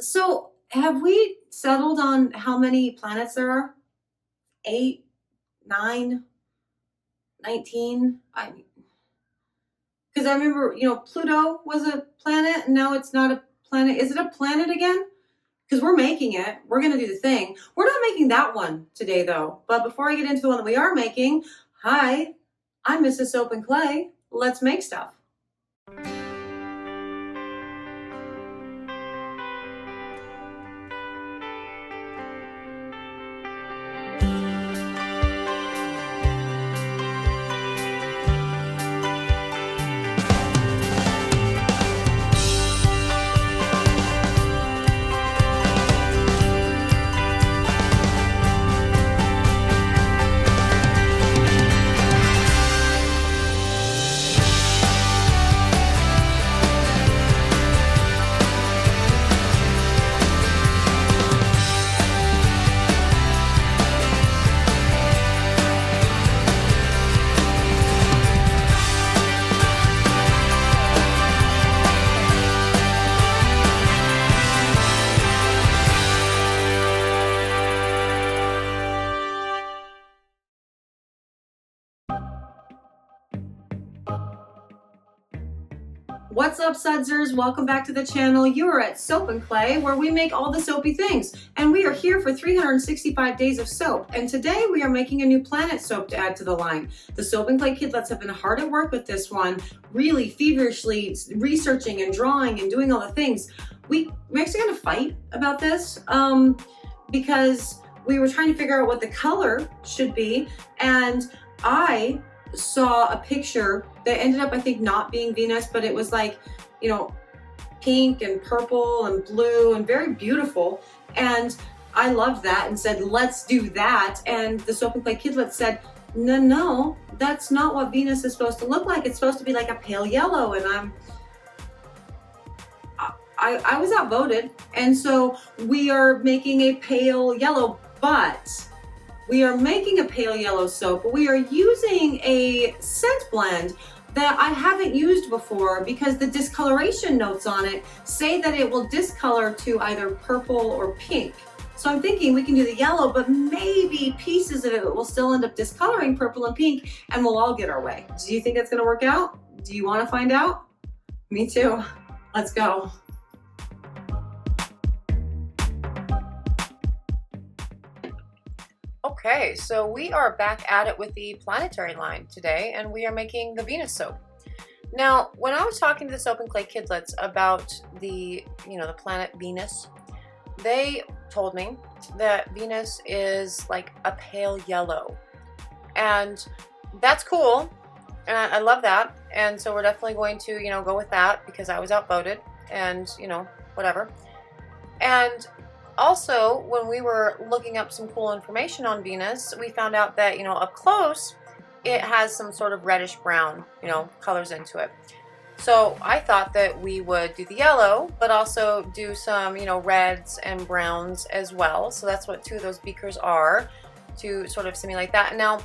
So, have we settled on how many planets there are? Eight, nine, 19? Because I remember, Pluto was a planet and now it's not a planet. Is it a planet again? Because we're making it. We're going to do the thing. We're not making that one today, though. But before I get into the one that we are making, hi, I'm Mrs. Soap and Clay. Let's make stuff. What's up, sudsers? Welcome back to the channel. You are at Soap and Clay, where we make all the soapy things. And we are here for 365 days of soap. And today we are making a new planet soap to add to the line. The Soap and Clay kidlets have been hard at work with this one, really feverishly researching and drawing and doing all the things. We're actually going to fight about this because we were trying to figure out what the color should be. And I saw a picture that ended up, I think, not being Venus, but it was like, pink and purple and blue and very beautiful. And I loved that and said, let's do that. And the Soap and Clay kidlet said, no, that's not what Venus is supposed to look like. It's supposed to be like a pale yellow. And I was outvoted. And so we are making a pale yellow, but we are making a pale yellow soap, but we are using a scent blend that I haven't used before because the discoloration notes on it say that it will discolor to either purple or pink. So I'm thinking we can do the yellow, but maybe pieces of it will still end up discoloring purple and pink and we'll all get our way. Do you think that's gonna work out? Do you wanna find out? Me too. Let's go. Okay, so we are back at it with the planetary line today, and we are making the Venus soap. Now, when I was talking to the Soap and Clay kidlets about the planet Venus, they told me that Venus is like a pale yellow, and that's cool, and I love that. And so we're definitely going to, go with that because I was outvoted, and whatever. And also, when we were looking up some cool information on Venus, we found out that, up close, it has some sort of reddish brown, colors into it. So I thought that we would do the yellow, but also do some, reds and browns as well. So that's what two of those beakers are, to sort of simulate that. Now,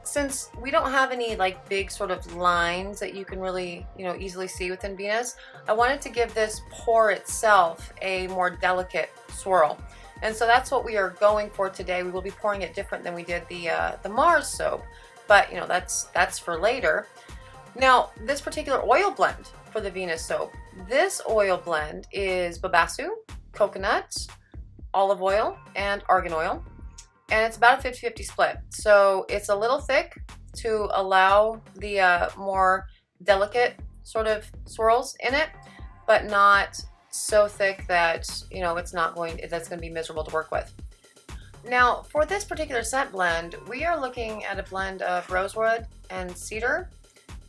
since we don't have any like big sort of lines that you can really, easily see within Venus, I wanted to give this pour itself a more delicate swirl. And so that's what we are going for today. We will be pouring it different than we did the Mars soap, but that's for later. Now, this particular oil blend for the Venus soap, this oil blend is babasu, coconut, olive oil, and argan oil. And it's about a 50-50 split. So it's a little thick to allow the more delicate sort of swirls in it, but not so thick that, that's going to be miserable to work with. Now, for this particular scent blend, we are looking at a blend of rosewood and cedar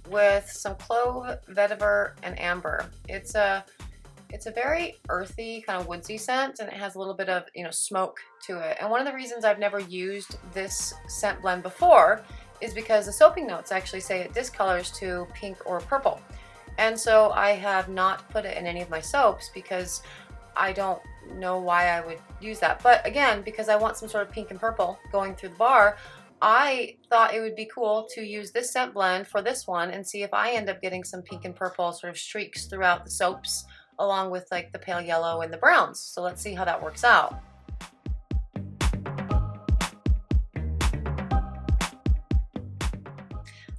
with some clove, vetiver, and amber. It's a very earthy, kind of woodsy scent, and it has a little bit of, smoke to it. And one of the reasons I've never used this scent blend before is because the soaping notes actually say it discolors to pink or purple. And so I have not put it in any of my soaps because I don't know why I would use that. But again, because I want some sort of pink and purple going through the bar, I thought it would be cool to use this scent blend for this one and see if I end up getting some pink and purple sort of streaks throughout the soaps along with like the pale yellow and the browns. So let's see how that works out.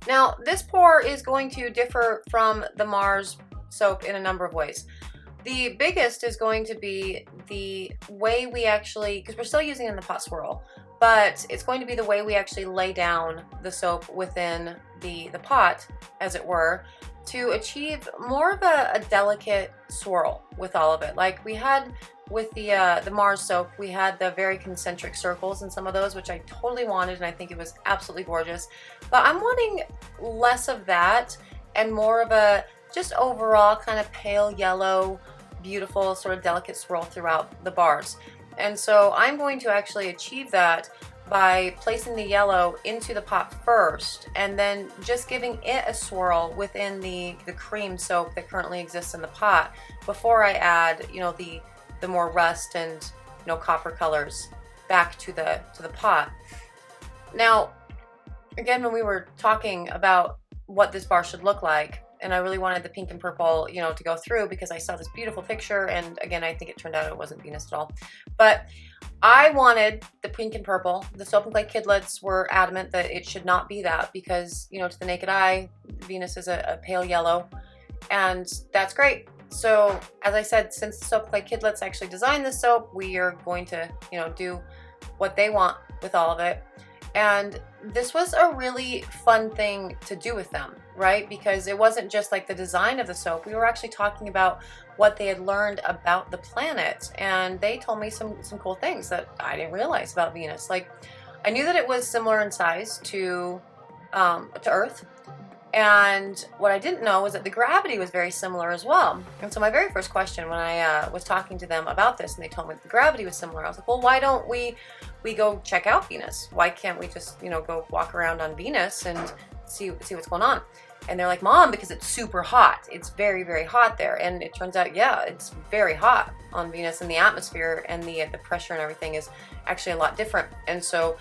Now, this pour is going to differ from the Mars soap in a number of ways. The biggest is going to be the way we actually, because we're still using it in the pot swirl, but it's going to be the way we actually lay down the soap within the pot, as it were, to achieve more of a delicate swirl with all of it. Like we had with the Mars soap, we had the very concentric circles in some of those, which I totally wanted, and I think it was absolutely gorgeous. But I'm wanting less of that and more of a just overall kind of pale yellow, beautiful sort of delicate swirl throughout the bars. And so I'm going to actually achieve that by placing the yellow into the pot first and then just giving it a swirl within the cream soap that currently exists in the pot before I add, you know, the more rust and, you know, copper colors back to the pot. Now, again, when we were talking about what this bar should look like, and I really wanted the pink and purple, you know, to go through because I saw this beautiful picture, and again, I think it turned out it wasn't Venus at all. But I wanted the pink and purple. The Soap and Clay Kidlets were adamant that it should not be that because, you know, to the naked eye, Venus is a pale yellow, and that's great. So, as I said, since the Soap and Clay Kidlets actually designed this soap, we are going to, you know, do what they want with all of it. And this was a really fun thing to do with them, right? Because it wasn't just like the design of the soap. We were actually talking about what they had learned about the planet. And they told me some cool things that I didn't realize about Venus. Like, I knew that it was similar in size to Earth. And what I didn't know was that the gravity was very similar as well. And so my very first question when I was talking to them about this, and they told me the gravity was similar, I was like, well, why don't we go check out Venus? Why can't we just, you know, go walk around on Venus and see what's going on? And they're like, Mom, because it's super hot. It's very, very hot there. And it turns out, yeah, it's very hot on Venus, and the atmosphere and the pressure and everything is actually a lot different. And so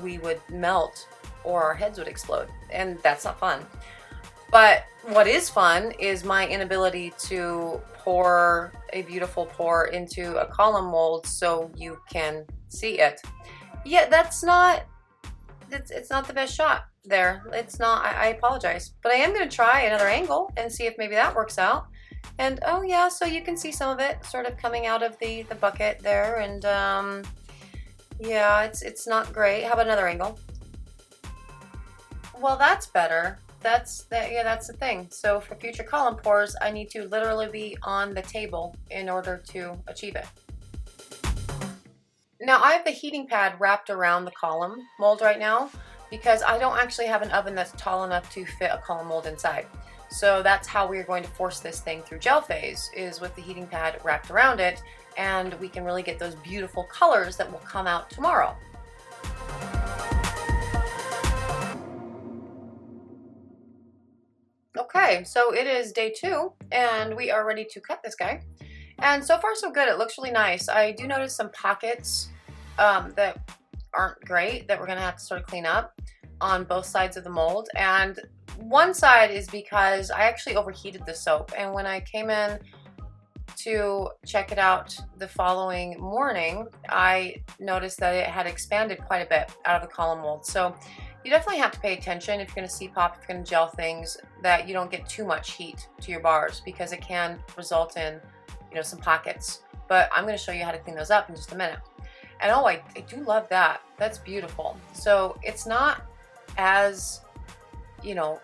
we would melt or our heads would explode, and that's not fun. But what is fun is my inability to pour a beautiful pour into a column mold so you can see it. Yeah, it's not the best shot there. It's not, I apologize. But I am going to try another angle and see if maybe that works out. And oh yeah, so you can see some of it sort of coming out of the bucket there, and yeah, it's not great. How about another angle? Well, that's better. That's the thing. So for future column pours, I need to literally be on the table in order to achieve it. Now I have the heating pad wrapped around the column mold right now because I don't actually have an oven that's tall enough to fit a column mold inside. So that's how we're going to force this thing through gel phase, is with the heating pad wrapped around it, and we can really get those beautiful colors that will come out tomorrow. Okay, so it is day 2 and we are ready to cut this guy. And so far so good. It looks really nice. I do notice some pockets that aren't great that we're gonna have to sort of clean up on both sides of the mold. And one side is because I actually overheated the soap, and when I came in to check it out the following morning, I noticed that it had expanded quite a bit out of the column mold. So you definitely have to pay attention if you're going to C-pop, if you're going to gel things, that you don't get too much heat to your bars, because it can result in, you know, some pockets. But I'm going to show you how to clean those up in just a minute. And oh, I do love that. That's beautiful. So it's not as, you know,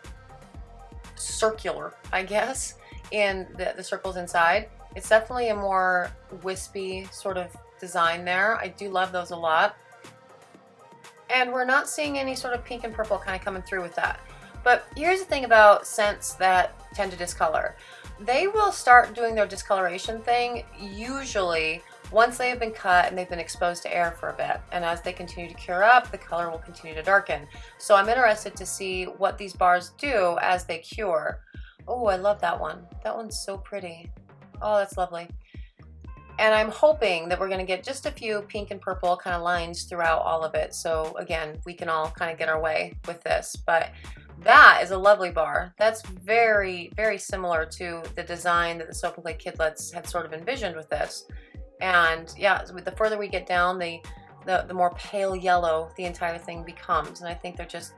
circular, I guess, in the circles inside. It's definitely a more wispy sort of design there. I do love those a lot. And we're not seeing any sort of pink and purple kind of coming through with that. But here's the thing about scents that tend to discolor. They will start doing their discoloration thing usually once they have been cut and they've been exposed to air for a bit. And as they continue to cure up, the color will continue to darken. So I'm interested to see what these bars do as they cure. Oh, I love that one. That one's so pretty. Oh, that's lovely. And I'm hoping that we're going to get just a few pink and purple kind of lines throughout all of it. So again, we can all kind of get our way with this. But that is a lovely bar. That's very, very similar to the design that the Soap and Clay Kidlets had sort of envisioned with this. And yeah, the further we get down, the more pale yellow the entire thing becomes. And I think they're just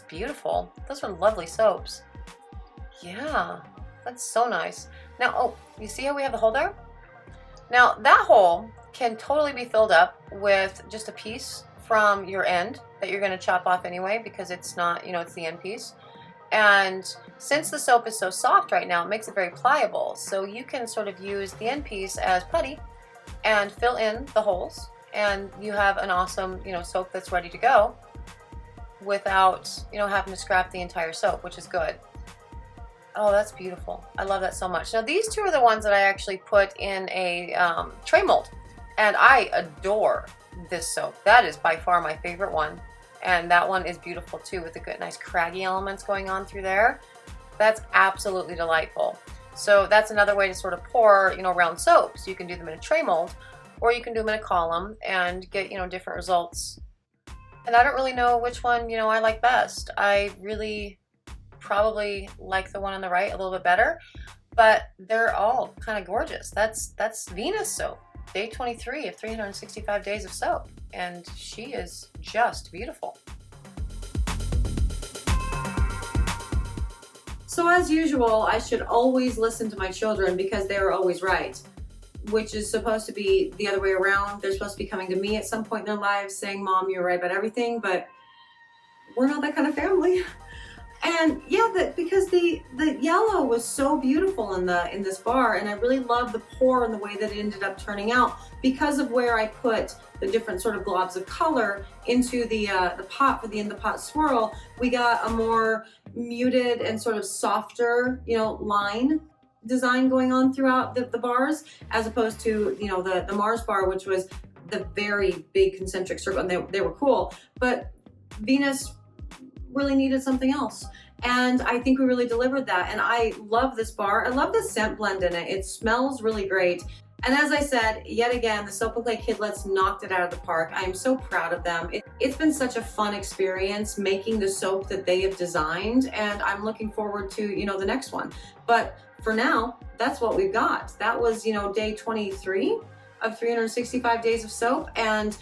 beautiful. Those are lovely soaps. Yeah, that's so nice. Now, oh, you see how we have the hole there? Now that hole can totally be filled up with just a piece from your end that you're going to chop off anyway, because it's not, you know, it's the end piece. And since the soap is so soft right now, it makes it very pliable. So you can sort of use the end piece as putty and fill in the holes, and you have an awesome, you know, soap that's ready to go without, you know, having to scrap the entire soap, which is good. Oh, that's beautiful. I love that so much. Now these two are the ones that I actually put in a tray mold, and I adore this soap. That is by far my favorite one, and that one is beautiful too, with the good nice craggy elements going on through there. That's absolutely delightful. So that's another way to sort of pour, you know, round soaps. You can do them in a tray mold, or you can do them in a column and get, you know, different results. And I don't really know which one, you know, I like best. I really probably like the one on the right a little bit better, but they're all kind of gorgeous. That's Venus soap, day 23 of 365 days of soap, and she is just beautiful. So as usual, I should always listen to my children because they are always right, which is supposed to be the other way around. They're supposed to be coming to me at some point in their lives saying, Mom, you're right about everything, but we're not that kind of family. And yeah, because the yellow was so beautiful in this bar, and I really love the pour and the way that it ended up turning out because of where I put the different sort of globs of color into the pot for the in the pot swirl. We got a more muted and sort of softer, you know, line design going on throughout the bars, as opposed to, you know, the Mars bar, which was the very big concentric circle, and they were cool, but Venus really needed something else, and I think we really delivered that. And I love this bar. I love the scent blend in it. It smells really great. And as I said, yet again, the Soap and Clay Kidlets knocked it out of the park. I am so proud of them. It's been such a fun experience making the soap that they have designed, and I'm looking forward to, you know, the next one. But for now, that's what we've got. That was, you know, day 23 of 365 days of soap, and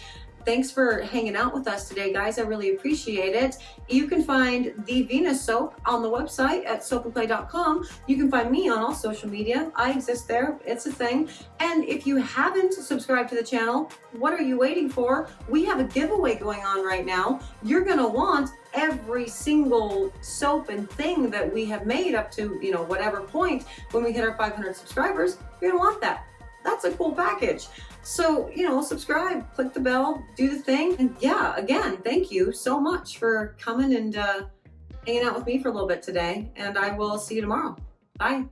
thanks for hanging out with us today, guys. I really appreciate it. You can find the Venus soap on the website at soapandclay.com. You can find me on all social media. I exist there. It's a thing. And if you haven't subscribed to the channel, what are you waiting for? We have a giveaway going on right now. You're gonna want every single soap and thing that we have made up to, you know, whatever point when we hit our 500 subscribers. You're gonna want that. That's a cool package. So, you know, subscribe, click the bell, do the thing. And yeah, again, thank you so much for coming and hanging out with me for a little bit today. And I will see you tomorrow. Bye.